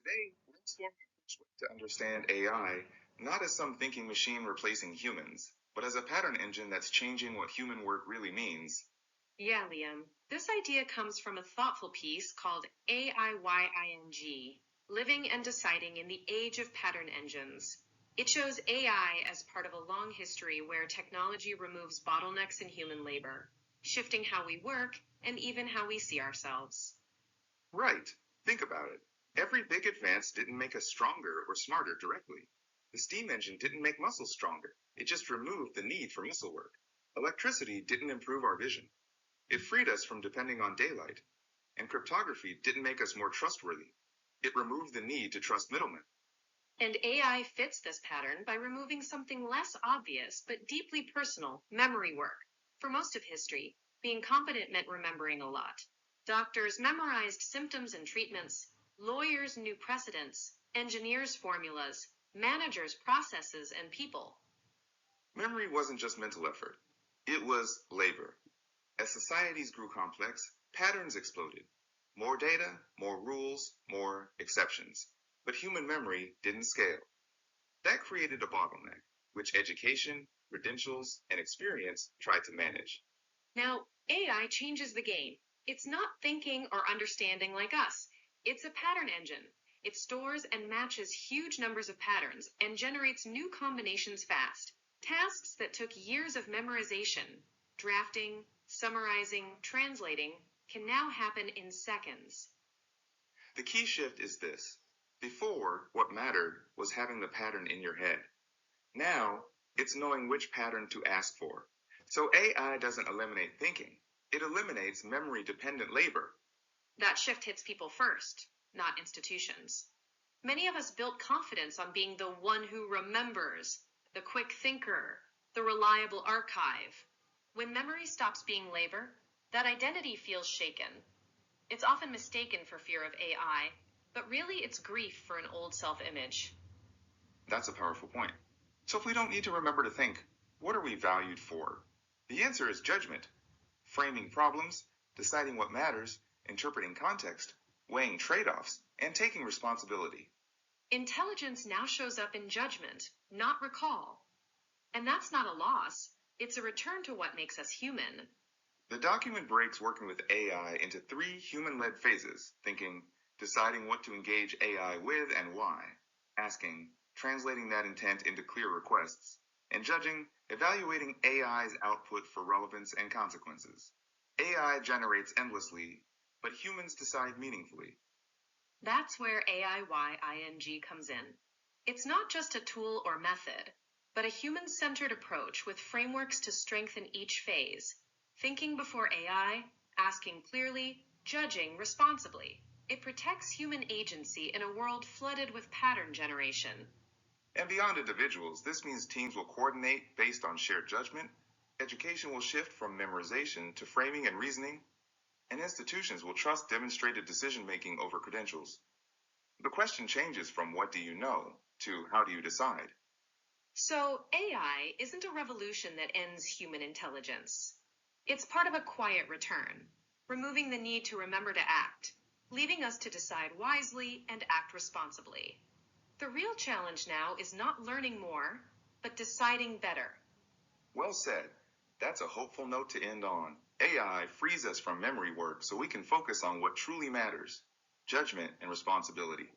Today, we're exploring the first way to understand AI, not as some thinking machine replacing humans, but as a pattern engine that's changing what human work really means. Yeah, Liam. This idea comes from a thoughtful piece called AIYING, Living and Deciding in the Age of Pattern Engines. It shows AI as part of a long history where technology removes bottlenecks in human labor, shifting how we work and even how we see ourselves. Right. Think about it. Every big advance didn't make us stronger or smarter directly. The steam engine didn't make muscles stronger. It just removed the need for muscle work. Electricity didn't improve our vision. It freed us from depending on daylight. And cryptography didn't make us more trustworthy. It removed the need to trust middlemen. And AI fits this pattern by removing something less obvious but deeply personal, memory work. For most of history, being competent meant remembering a lot. Doctors memorized symptoms and treatments, lawyers knew precedents, engineers formulas, managers processes and people. Memory wasn't just mental effort. It was labor. As societies grew complex, patterns exploded. More data, more rules, more exceptions. But human memory didn't scale. That created a bottleneck, which education, credentials, and experience tried to manage. Now, AI changes the game. It's not thinking or understanding like us. It's a pattern engine. It stores and matches huge numbers of patterns and generates new combinations fast. Tasks that took years of memorization, drafting, summarizing, translating, can now happen in seconds. The key shift is this. Before, what mattered was having the pattern in your head. Now, it's knowing which pattern to ask for. So AI doesn't eliminate thinking. It eliminates memory-dependent labor. That shift hits people first, not institutions. Many of us built confidence on being the one who remembers, the quick thinker, the reliable archive. When memory stops being labor, that identity feels shaken. It's often mistaken for fear of AI, but really it's grief for an old self-image. That's a powerful point. So if we don't need to remember to think, what are we valued for? The answer is judgment. Framing problems, deciding what matters, interpreting context, weighing trade-offs, and taking responsibility. Intelligence now shows up in judgment, not recall. And that's not a loss. It's a return to what makes us human. The document breaks working with AI into three human-led phases: thinking, deciding what to engage AI with and why, asking, translating that intent into clear requests, and judging, evaluating AI's output for relevance and consequences. AI generates endlessly, but humans decide meaningfully. That's where AIYING comes in. It's not just a tool or method, but a human-centered approach with frameworks to strengthen each phase. Thinking before AI, asking clearly, judging responsibly. It protects human agency in a world flooded with pattern generation. And beyond individuals, this means teams will coordinate based on shared judgment, education will shift from memorization to framing and reasoning, and institutions will trust demonstrated decision-making over credentials. The question changes from what do you know to how do you decide? So AI isn't a revolution that ends human intelligence. It's part of a quiet return, removing the need to remember to act, leaving us to decide wisely and act responsibly. The real challenge now is not learning more, but deciding better. Well said. That's a hopeful note to end on. AI frees us from memory work so we can focus on what truly matters: judgment and responsibility.